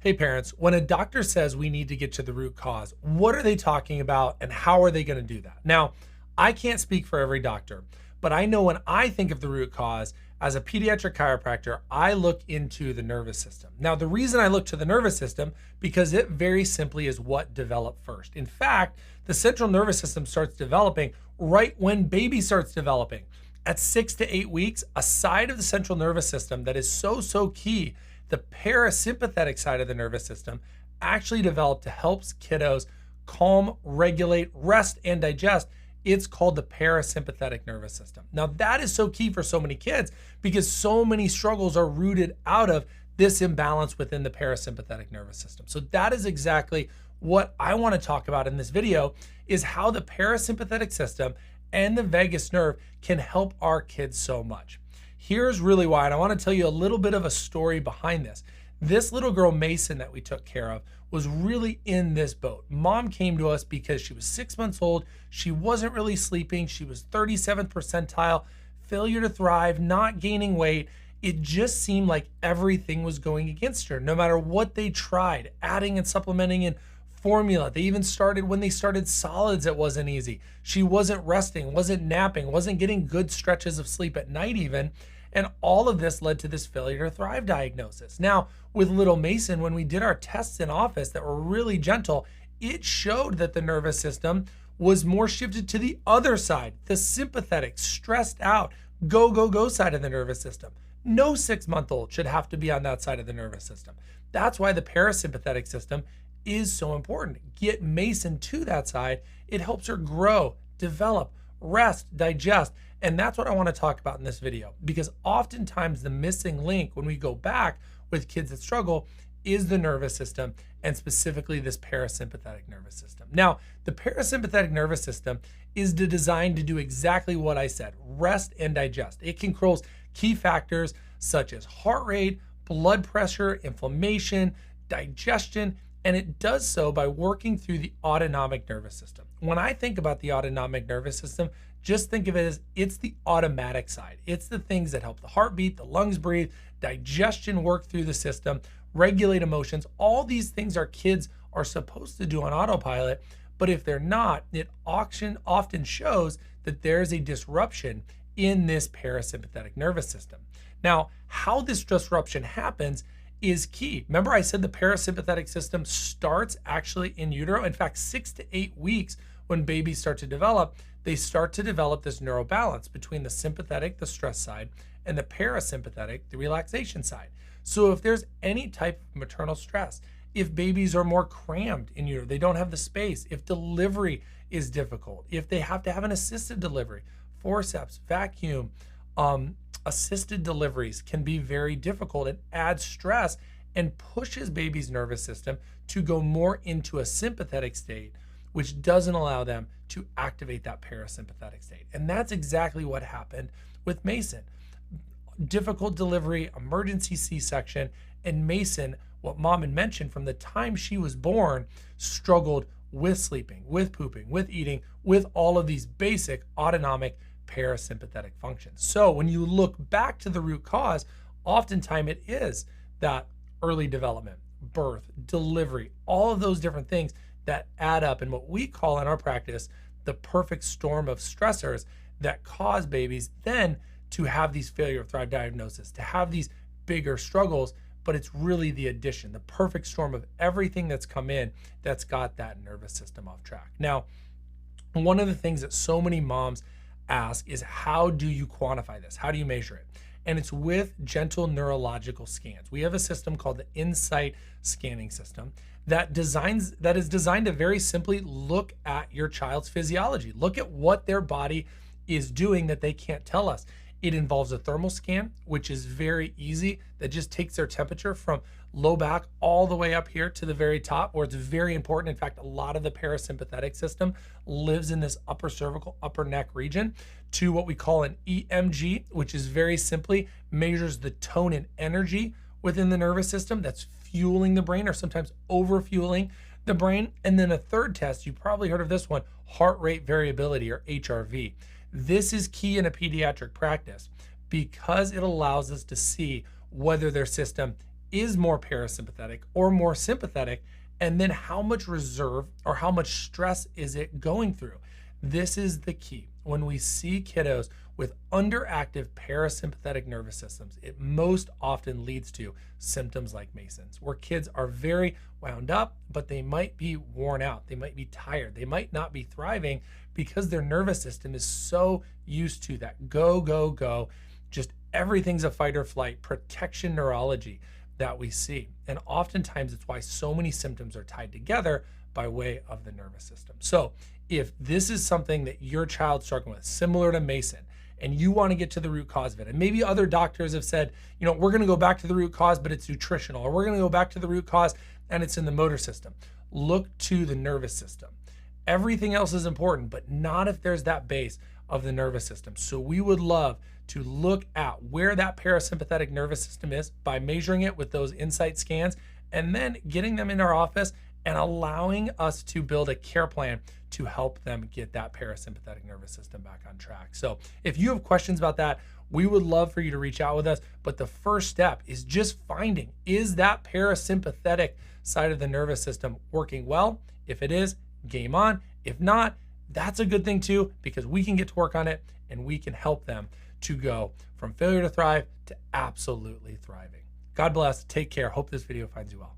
Hey parents, when a doctor says we need to get to the root cause, what are they talking about and how are they going to do that? Now, I can't speak for every doctor, but I know when I think of the root cause as a pediatric chiropractor, I look into the nervous system. Now, the reason I look to the nervous system, because it very simply is what developed first. In fact, the central nervous system starts developing right when baby starts developing. At 6 to 8 weeks, a side of the central nervous system that is so key, the parasympathetic side of the nervous system, actually developed to help kiddos calm, regulate, rest, and digest. It's called the parasympathetic nervous system. Now, that is so key for so many kids because so many struggles are rooted out of this imbalance within the parasympathetic nervous system. So that is exactly what I want to talk about in this video, is how the parasympathetic system and the vagus nerve can help our kids so much. Here's really why, and I want to tell you a little bit of a story behind this. This little girl, Mason, that we took care of was really in this boat. Mom came to us because she was 6 months old. She wasn't really sleeping. She was 37th percentile, failure to thrive, not gaining weight. It just seemed like everything was going against her. No matter what they tried, adding and supplementing in formula. They even started, when they started solids, it wasn't easy. She wasn't resting, wasn't napping, wasn't getting good stretches of sleep at night even. And all of this led to this failure to thrive diagnosis. Now, with little Mason, when we did our tests in office that were really gentle, it showed that the nervous system was more shifted to the other side, the sympathetic, stressed out, go side of the nervous system. No 6-month-old should have to be on that side of the nervous system. That's why the parasympathetic system is so important. Get Mason to that side. It helps her grow, develop, rest, digest. And that's what I want to talk about in this video, because oftentimes the missing link when we go back with kids that struggle is the nervous system, and specifically this parasympathetic nervous system. Now, the parasympathetic nervous system is designed to do exactly what I said, rest and digest. It controls key factors such as heart rate, blood pressure, inflammation, digestion, and it does so by working through the autonomic nervous system. When I think about the autonomic nervous system, just think of it as it's the automatic side. It's the things that help the heart beat, the lungs breathe, digestion work through the system, regulate emotions. All these things our kids are supposed to do on autopilot, but if they're not, it often shows that there's a disruption in this parasympathetic nervous system. Now, how this disruption happens is key. Remember I said the parasympathetic system starts actually in utero. In fact, 6 to 8 weeks when babies start to develop, they start to develop this neurobalance between the sympathetic, the stress side, and the parasympathetic, the relaxation side. So if there's any type of maternal stress, if babies are more crammed in utero, they don't have the space, if delivery is difficult, if they have to have an assisted delivery, forceps, vacuum, assisted deliveries can be very difficult. It adds stress and pushes baby's nervous system to go more into a sympathetic state, which doesn't allow them to activate that parasympathetic state. And that's exactly what happened with Mason. Difficult delivery, emergency C-section, and Mason, what mom had mentioned from the time she was born, struggled with sleeping, with pooping, with eating, with all of these basic autonomic parasympathetic functions. So when you look back to the root cause, oftentimes it is that early development, birth, delivery, all of those different things that add up in what we call in our practice the perfect storm of stressors that cause babies then to have these failure of thrive diagnoses, to have these bigger struggles. But it's really the addition, the perfect storm of everything that's come in that's got that nervous system off track. Now, one of the things that so many moms ask is, how do you quantify this? How do you measure it? And it's with gentle neurological scans. We have a system called the Insight scanning system that is designed to very simply look at your child's physiology, look at what their body is doing that they can't tell us. It involves a thermal scan, which is very easy, that just takes their temperature from low back all the way up here to the very top, where it's very important. In fact, a lot of the parasympathetic system lives in this upper cervical, upper neck region, to what we call an EMG, which is very simply measures the tone and energy within the nervous system that's fueling the brain, or sometimes overfueling the brain. And then a third test, you probably heard of this one, heart rate variability, or HRV. This is key in a pediatric practice because it allows us to see whether their system is more parasympathetic or more sympathetic, and then how much reserve or how much stress is it going through. This is the key. When we see kiddos with underactive parasympathetic nervous systems, it most often leads to symptoms like Mason's, where kids are very wound up, but they might be worn out. They might be tired. They might not be thriving because their nervous system is so used to that go, go, go. Just everything's a fight or flight protection neurology that we see. And oftentimes it's why so many symptoms are tied together by way of the nervous system. So if this is something that your child's struggling with, similar to Mason, and you want to get to the root cause of it, and maybe other doctors have said, you know, we're going to go back to the root cause, but it's nutritional, or we're going to go back to the root cause and it's in the motor system. Look to the nervous system. Everything else is important, but not if there's that base of the nervous system. So we would love to look at where that parasympathetic nervous system is by measuring it with those insight scans, and then getting them in our office and allowing us to build a care plan to help them get that parasympathetic nervous system back on track. So if you have questions about that, we would love for you to reach out with us. But the first step is just finding, is that parasympathetic side of the nervous system working well? If it is, game on. If not, that's a good thing too, because we can get to work on it and we can help them to go from failure to thrive to absolutely thriving. God bless. Take care. Hope this video finds you well.